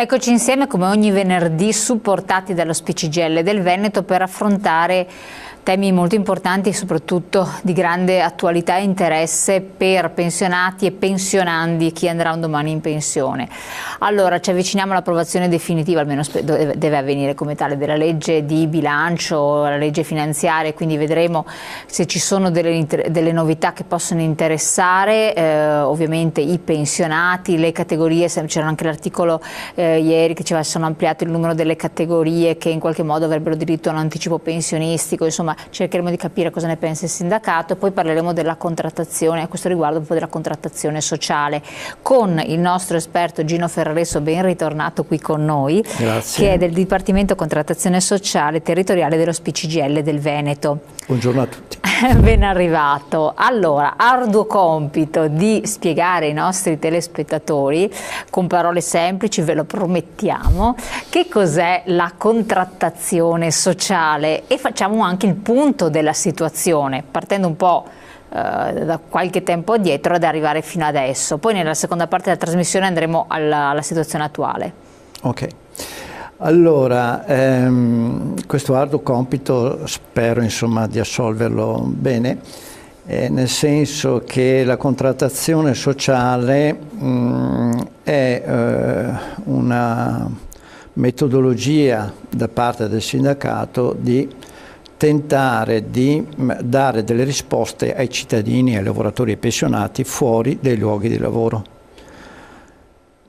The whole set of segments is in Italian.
Eccoci insieme come ogni venerdì, supportati dallo CGIL del Veneto, per affrontare temi molto importanti e soprattutto di grande attualità e interesse per pensionati e pensionandi, chi andrà un domani in pensione. Allora, ci avviciniamo all'approvazione definitiva, almeno deve avvenire come tale, della legge di bilancio, la legge finanziaria, quindi vedremo se ci sono delle novità che possono interessare ovviamente i pensionati, le categorie. C'era anche l'articolo ieri che ci sono ampliato il numero delle categorie che in qualche modo avrebbero diritto a un anticipo pensionistico. Insomma, cercheremo di capire cosa ne pensa il sindacato e poi parleremo della contrattazione, a questo riguardo un po' della contrattazione sociale, con il nostro esperto Gino Ferraresso, ben ritornato qui con noi. Grazie. Che è del Dipartimento Contrattazione Sociale Territoriale dello CGIL del Veneto. Buongiorno a tutti. Ben arrivato. Allora, arduo compito di spiegare ai nostri telespettatori, con parole semplici, ve lo promettiamo, che cos'è la contrattazione sociale, e facciamo anche il punto della situazione, partendo un po' da qualche tempo addietro ad arrivare fino adesso. Poi nella seconda parte della trasmissione andremo alla situazione attuale. Ok. Allora, questo arduo compito spero insomma di assolverlo bene, nel senso che la contrattazione sociale è una metodologia da parte del sindacato di tentare di dare delle risposte ai cittadini, ai lavoratori e ai pensionati fuori dai luoghi di lavoro.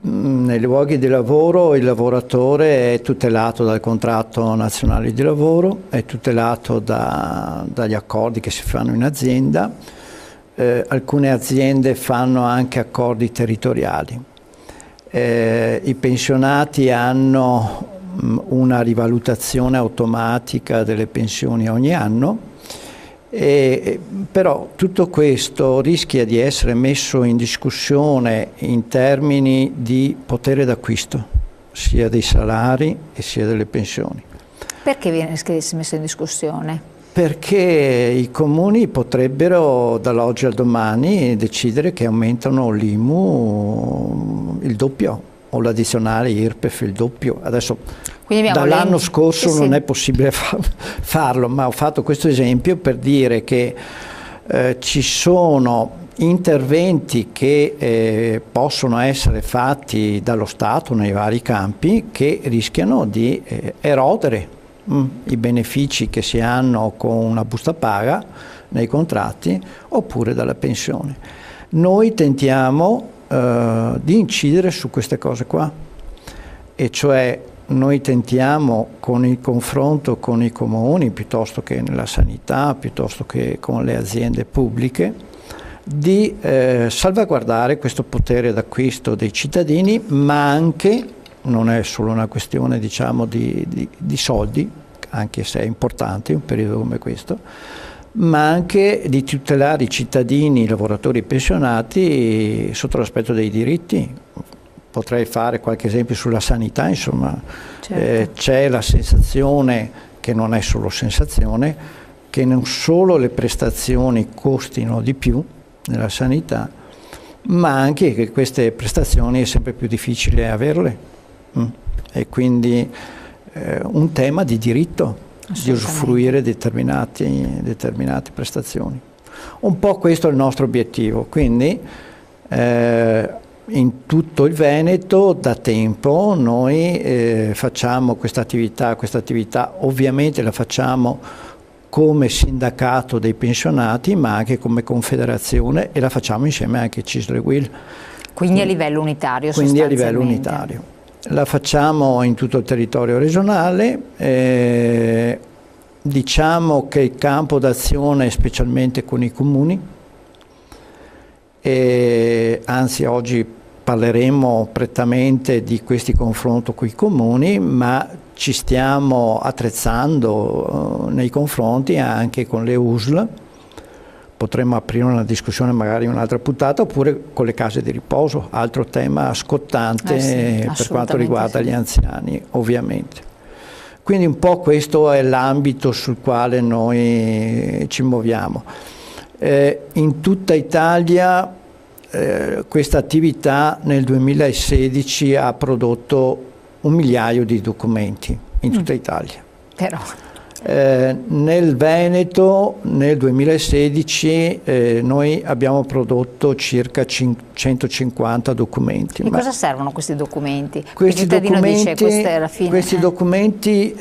Nei luoghi di lavoro il lavoratore è tutelato dal contratto nazionale di lavoro, è tutelato dagli accordi che si fanno in azienda, alcune aziende fanno anche accordi territoriali. I pensionati hanno una rivalutazione automatica delle pensioni ogni anno. Però tutto questo rischia di essere messo in discussione in termini di potere d'acquisto, sia dei salari e sia delle pensioni. Perché viene messo in discussione? Perché i comuni potrebbero dall'oggi al domani decidere che aumentano l'IMU il doppio o l'addizionale IRPEF il doppio. Adesso dall'anno scorso non è possibile farlo, ma ho fatto questo esempio per dire che ci sono interventi che possono essere fatti dallo Stato nei vari campi che rischiano di erodere i benefici che si hanno con una busta paga nei contratti oppure dalla pensione. Noi tentiamo di incidere su queste cose qua, e cioè noi tentiamo, con il confronto con i comuni, piuttosto che nella sanità, piuttosto che con le aziende pubbliche, di salvaguardare questo potere d'acquisto dei cittadini, ma anche, non è solo una questione diciamo di soldi, anche se è importante in un periodo come questo, ma anche di tutelare i cittadini, i lavoratori pensionati sotto l'aspetto dei diritti. Potrei fare qualche esempio sulla sanità, insomma, certo. C'è la sensazione, che non è solo sensazione, che non solo le prestazioni costino di più nella sanità, ma anche che queste prestazioni è sempre più difficile averle. E quindi un tema di diritto, di usufruire determinate prestazioni. Un po' questo è il nostro obiettivo, quindi in tutto il Veneto da tempo noi facciamo questa attività ovviamente la facciamo come sindacato dei pensionati, ma anche come confederazione, e la facciamo insieme anche a CISL e UIL. Quindi a livello unitario sostanzialmente. Quindi a livello unitario. La facciamo in tutto il territorio regionale, diciamo che il campo d'azione è specialmente con i comuni, anzi oggi parleremo prettamente di questi confronti con i comuni, ma ci stiamo attrezzando nei confronti anche con le USL. Potremmo aprire una discussione magari in un'altra puntata, oppure con le case di riposo, altro tema scottante per quanto riguarda gli anziani, ovviamente. Quindi un po' questo è l'ambito sul quale noi ci muoviamo. In tutta Italia questa attività nel 2016 ha prodotto 1 migliaio di documenti in tutta Italia. Però. Nel Veneto nel 2016 noi abbiamo prodotto circa 150 documenti. E cosa servono questi documenti? Questi documenti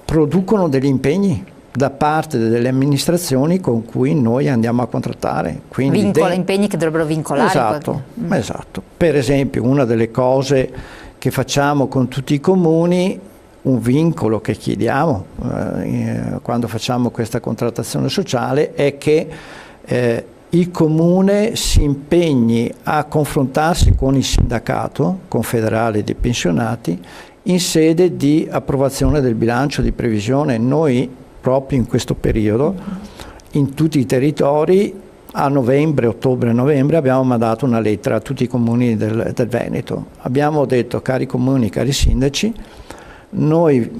producono degli impegni da parte delle amministrazioni con cui noi andiamo a contrattare. Quindi impegni che dovrebbero vincolare. Esatto, esatto. Per esempio, una delle cose che facciamo con tutti i comuni, un vincolo che chiediamo quando facciamo questa contrattazione sociale, è che il comune si impegni a confrontarsi con il sindacato confederale dei pensionati in sede di approvazione del bilancio di previsione. Noi proprio in questo periodo in tutti i territori a novembre, ottobre e novembre abbiamo mandato una lettera a tutti i comuni del Veneto. Abbiamo detto: cari comuni, cari sindaci, noi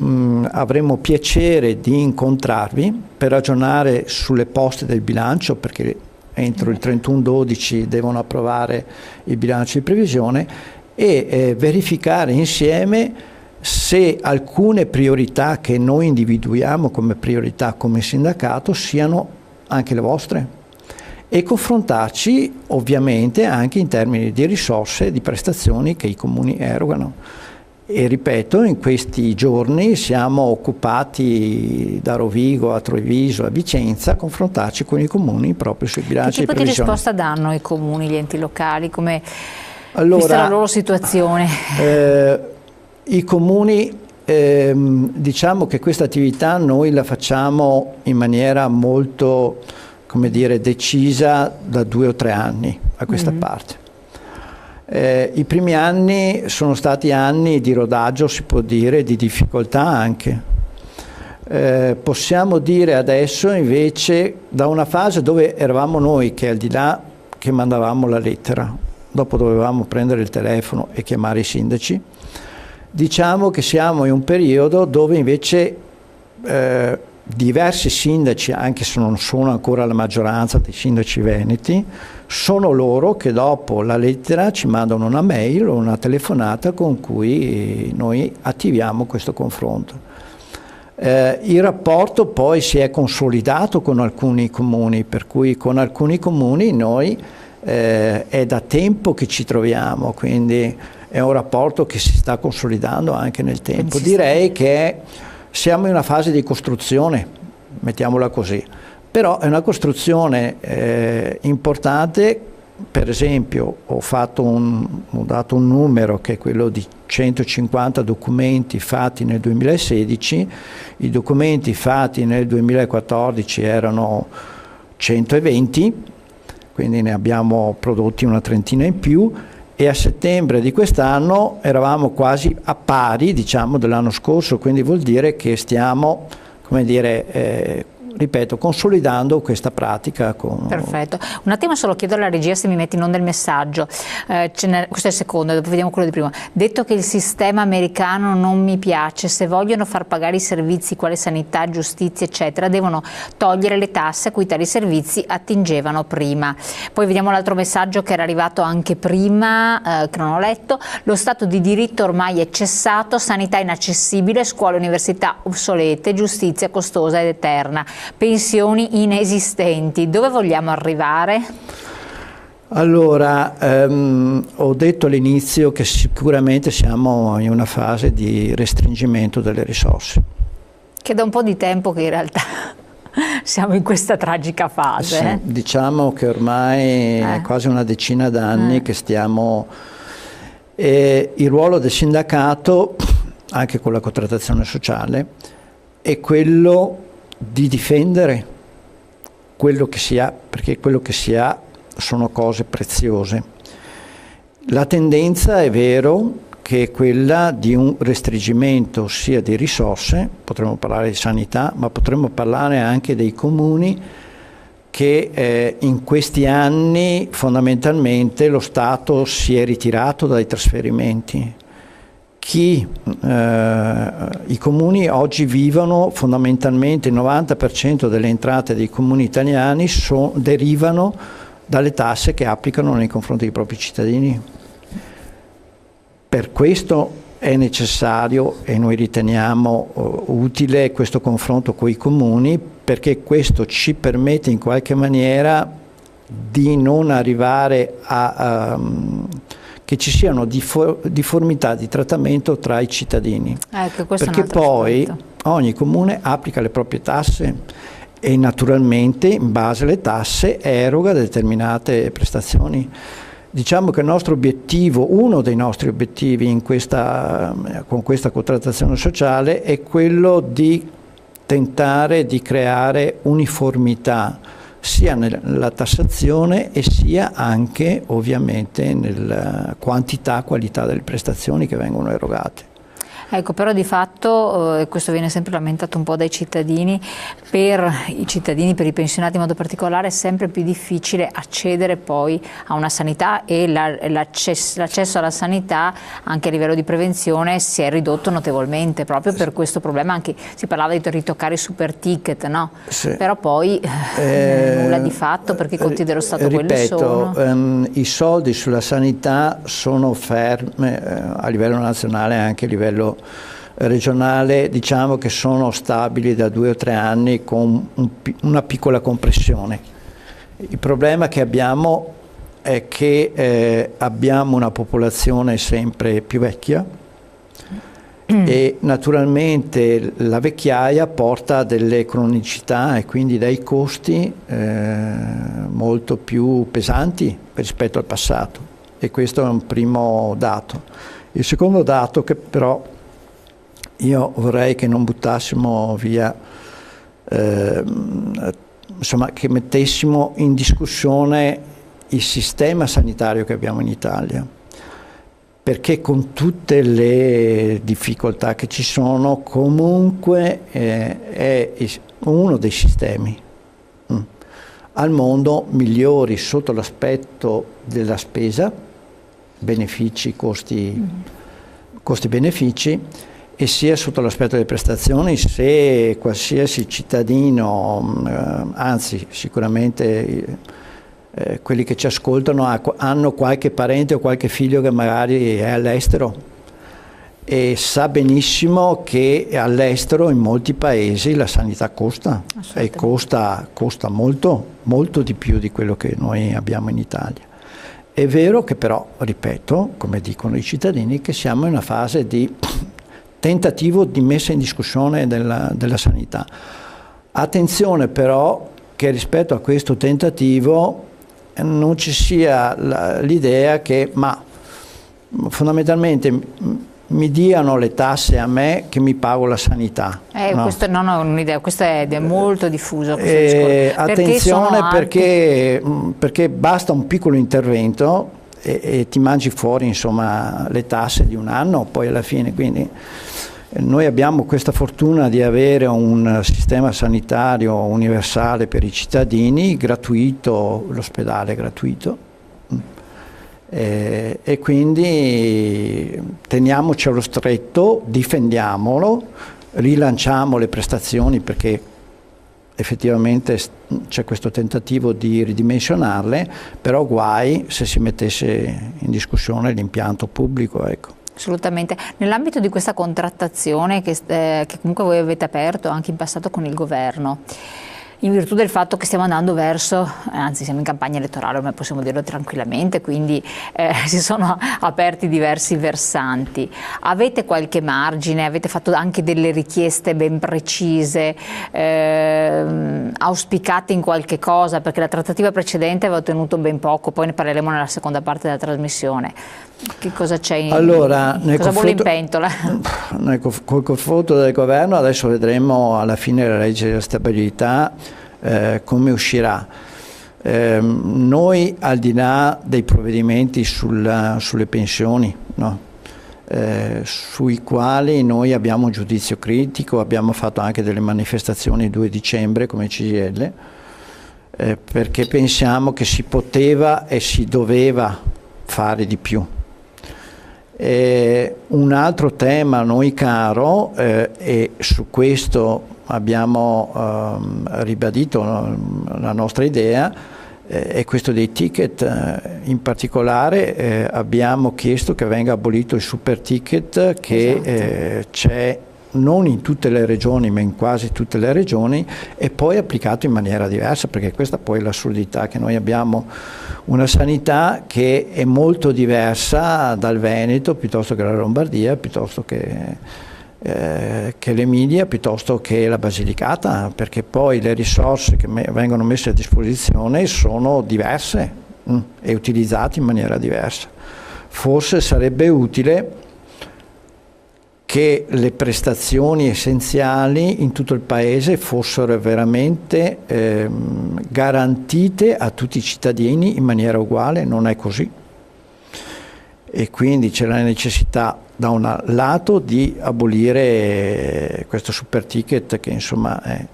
avremmo piacere di incontrarvi per ragionare sulle poste del bilancio, perché entro il 31/12 devono approvare il bilancio di previsione, e verificare insieme se alcune priorità che noi individuiamo come priorità come sindacato siano anche le vostre, e confrontarci ovviamente anche in termini di risorse e di prestazioni che i comuni erogano. E ripeto, in questi giorni siamo occupati da Rovigo a Treviso a Vicenza a confrontarci con i comuni proprio sui bilanci di previsione. Che tipo di risposta danno i comuni, gli enti locali, come vista la loro situazione? I comuni, diciamo che questa attività noi la facciamo in maniera molto, come dire, decisa da 2 o 3 anni a questa parte. I primi anni sono stati anni di rodaggio, si può dire, di difficoltà anche. Possiamo dire adesso invece, da una fase dove eravamo noi che al di là che mandavamo la lettera, dopo dovevamo prendere il telefono e chiamare i sindaci, diciamo che siamo in un periodo dove invece diversi sindaci, anche se non sono ancora la maggioranza dei sindaci veneti, sono loro che dopo la lettera ci mandano una mail o una telefonata con cui noi attiviamo questo confronto. Il rapporto poi si è consolidato con alcuni comuni, per cui con alcuni comuni noi è da tempo che ci troviamo, quindi è un rapporto che si sta consolidando anche nel tempo. Direi che siamo in una fase di costruzione, mettiamola così, però è una costruzione importante. Per esempio ho dato un numero che è quello di 150 documenti fatti nel 2016, i documenti fatti nel 2014 erano 120, quindi ne abbiamo prodotti una trentina in più, e a settembre di quest'anno eravamo quasi a pari, diciamo, dell'anno scorso, quindi vuol dire che stiamo, come dire, ripeto, consolidando questa pratica. Perfetto. Un attimo solo chiedo alla regia se mi metti in onda il messaggio. Questo è il secondo, dopo vediamo quello di prima. Detto che il sistema americano non mi piace, se vogliono far pagare i servizi quale sanità, giustizia, eccetera, devono togliere le tasse a cui tali servizi attingevano prima. Poi vediamo l'altro messaggio che era arrivato anche prima, che non ho letto. Lo Stato di diritto ormai è cessato, sanità inaccessibile, scuole e università obsolete, giustizia costosa ed eterna, pensioni inesistenti. Dove vogliamo arrivare? Allora, ho detto all'inizio che sicuramente siamo in una fase di restringimento delle risorse. Che da un po' di tempo che in realtà siamo in questa tragica fase. Sì, diciamo che ormai è quasi una decina d'anni che stiamo... il ruolo del sindacato, anche con la contrattazione sociale, è quello di difendere quello che si ha, perché quello che si ha sono cose preziose. La tendenza è vero che è quella di un restringimento sia di risorse, potremmo parlare di sanità, ma potremmo parlare anche dei comuni che in questi anni fondamentalmente lo Stato si è ritirato dai trasferimenti. I comuni oggi vivono fondamentalmente, il 90% delle entrate dei comuni italiani derivano dalle tasse che applicano nei confronti dei propri cittadini. Per questo è necessario e noi riteniamo utile questo confronto con i comuni, perché questo ci permette in qualche maniera di non arrivare a che ci siano difformità di trattamento tra i cittadini, perché poi ogni comune applica le proprie tasse e naturalmente in base alle tasse eroga determinate prestazioni. Diciamo che il nostro obiettivo, uno dei nostri obiettivi con questa contrattazione sociale è quello di tentare di creare uniformità sia nella tassazione e sia anche ovviamente nella quantità, qualità delle prestazioni che vengono erogate. Ecco, però di fatto, e questo viene sempre lamentato un po' dai cittadini, per i pensionati in modo particolare è sempre più difficile accedere poi a una sanità, e l'accesso alla sanità anche a livello di prevenzione si è ridotto notevolmente proprio per questo problema. Anche si parlava di ritoccare i super ticket, no? Sì. Però poi nulla di fatto, perché i conti dello Stato quelli sono. I soldi sulla sanità sono fermi a livello nazionale e anche a livello regionale, diciamo che sono stabili da 2 o 3 anni con una piccola compressione. Il problema che abbiamo è che abbiamo una popolazione sempre più vecchia e naturalmente la vecchiaia porta delle cronicità e quindi dei costi molto più pesanti rispetto al passato, e questo è un primo dato. Il secondo dato, che però io vorrei che non buttassimo via, insomma, che mettessimo in discussione il sistema sanitario che abbiamo in Italia, perché con tutte le difficoltà che ci sono comunque è uno dei sistemi al mondo migliori sotto l'aspetto della spesa, benefici, costi-benefici, e sia sotto l'aspetto delle prestazioni. Se qualsiasi cittadino, anzi sicuramente quelli che ci ascoltano hanno qualche parente o qualche figlio che magari è all'estero, e sa benissimo che all'estero in molti paesi la sanità costa, e costa molto, molto di più di quello che noi abbiamo in Italia. È vero che però, ripeto, come dicono i cittadini, che siamo in una fase di tentativo di messa in discussione della sanità. Attenzione però che rispetto a questo tentativo non ci sia l'idea che fondamentalmente mi diano le tasse a me che mi pago la sanità. No? Questo non è un'idea, questo è molto diffuso. Attenzione perché basta un piccolo intervento e ti mangi fuori, insomma, le tasse di un anno poi alla fine. Quindi noi abbiamo questa fortuna di avere un sistema sanitario universale per i cittadini, gratuito, l'ospedale è gratuito, e quindi teniamoci allo stretto, difendiamolo, rilanciamo le prestazioni, perché effettivamente c'è questo tentativo di ridimensionarle, però guai se si mettesse in discussione l'impianto pubblico, ecco. Assolutamente. Nell'ambito di questa contrattazione che comunque voi avete aperto anche in passato con il governo, in virtù del fatto che stiamo andando verso, anzi siamo in campagna elettorale, ormai possiamo dirlo tranquillamente, quindi si sono aperti diversi versanti. Avete qualche margine? Avete fatto anche delle richieste ben precise? Auspicate in qualche cosa? Perché la trattativa precedente aveva ottenuto ben poco, poi ne parleremo nella seconda parte della trasmissione. Che cosa c'è cosa vuole in pentola? Col confronto del governo adesso vedremo alla fine la legge della stabilità come uscirà. Noi, al di là dei provvedimenti sulle pensioni, no? Sui quali noi abbiamo un giudizio critico, abbiamo fatto anche delle manifestazioni il 2 dicembre come CGIL, perché pensiamo che si poteva e si doveva fare di più. Un altro tema a noi caro, e su questo abbiamo ribadito la nostra idea, E questo dei ticket, in particolare abbiamo chiesto che venga abolito il super ticket che c'è non in tutte le regioni ma in quasi tutte le regioni, e poi applicato in maniera diversa, perché questa poi è l'assurdità, che noi abbiamo una sanità che è molto diversa dal Veneto, piuttosto che la Lombardia, piuttosto che l'Emilia, piuttosto che la Basilicata, perché poi le risorse che vengono messe a disposizione sono diverse e utilizzate in maniera diversa. Forse sarebbe utile che le prestazioni essenziali in tutto il Paese fossero veramente garantite a tutti i cittadini in maniera uguale. Non è così, e quindi c'è la necessità da un lato di abolire questo super ticket, che insomma è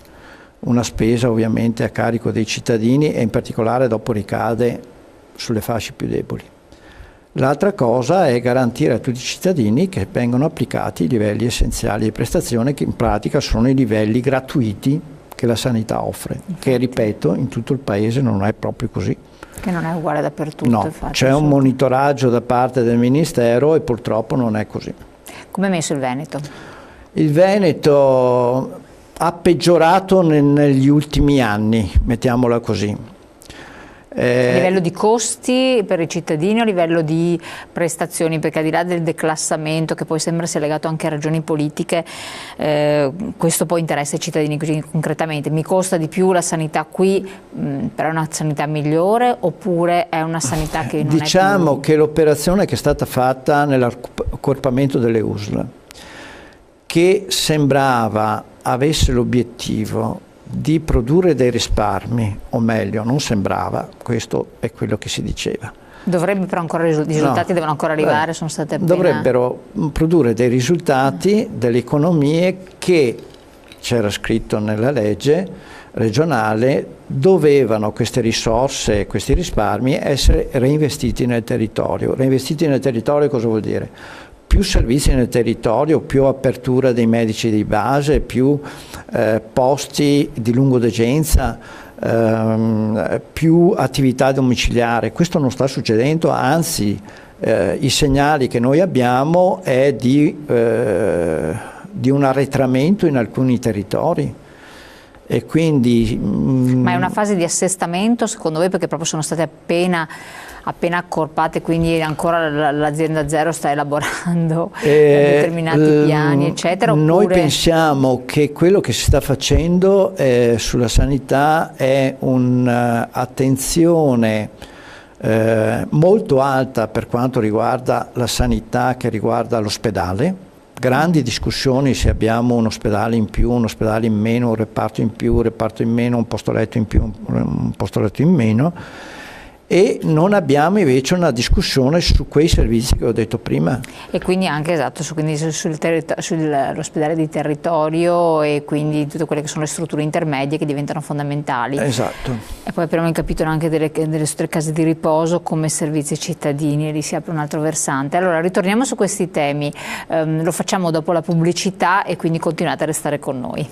una spesa ovviamente a carico dei cittadini e in particolare dopo ricade sulle fasce più deboli. L'altra cosa è garantire a tutti i cittadini che vengono applicati i livelli essenziali di prestazione, che in pratica sono i livelli gratuiti che la sanità offre, che ripeto in tutto il Paese non è proprio così. Che non è uguale dappertutto. No, c'è un monitoraggio da parte del Ministero e purtroppo non è così. Come è messo il Veneto? Il Veneto ha peggiorato negli ultimi anni, mettiamola così. A livello di costi per i cittadini o a livello di prestazioni? Perché al di là del declassamento, che poi sembra sia legato anche a ragioni politiche, questo poi interessa i cittadini così concretamente. Mi costa di più la sanità qui, però è una sanità migliore, oppure è una sanità che non diciamo è più... che l'operazione che è stata fatta nell'accorpamento delle USL, che sembrava avesse l'obiettivo di produrre dei risparmi, o meglio, non sembrava, questo è quello che si diceva. Dovrebbe però ancora, i risultati devono ancora arrivare, sono state appena... Dovrebbero produrre dei risultati, delle economie che, c'era scritto nella legge regionale, dovevano queste risorse, questi risparmi essere reinvestiti nel territorio. Reinvestiti nel territorio cosa vuol dire? Più servizi nel territorio, più apertura dei medici di base, più posti di lungodegenza, più attività domiciliare. Questo non sta succedendo, anzi i segnali che noi abbiamo è di un arretramento in alcuni territori. E quindi, ma è una fase di assestamento secondo voi, perché proprio sono state appena accorpate, quindi ancora l'azienda zero sta elaborando determinati piani eccetera? Oppure... Noi pensiamo che quello che si sta facendo sulla sanità è un'attenzione molto alta per quanto riguarda la sanità, che riguarda l'ospedale. Grandi discussioni se abbiamo un ospedale in più, un ospedale in meno, un reparto in più, un reparto in meno, un posto letto in più, un posto letto in meno, e non abbiamo invece una discussione su quei servizi che ho detto prima. E quindi anche sull'ospedale di territorio e quindi tutte quelle che sono le strutture intermedie che diventano fondamentali. Esatto. E poi abbiamo capito anche delle case di riposo come servizi cittadini, e lì si apre un altro versante. Allora ritorniamo su questi temi, lo facciamo dopo la pubblicità e quindi continuate a restare con noi.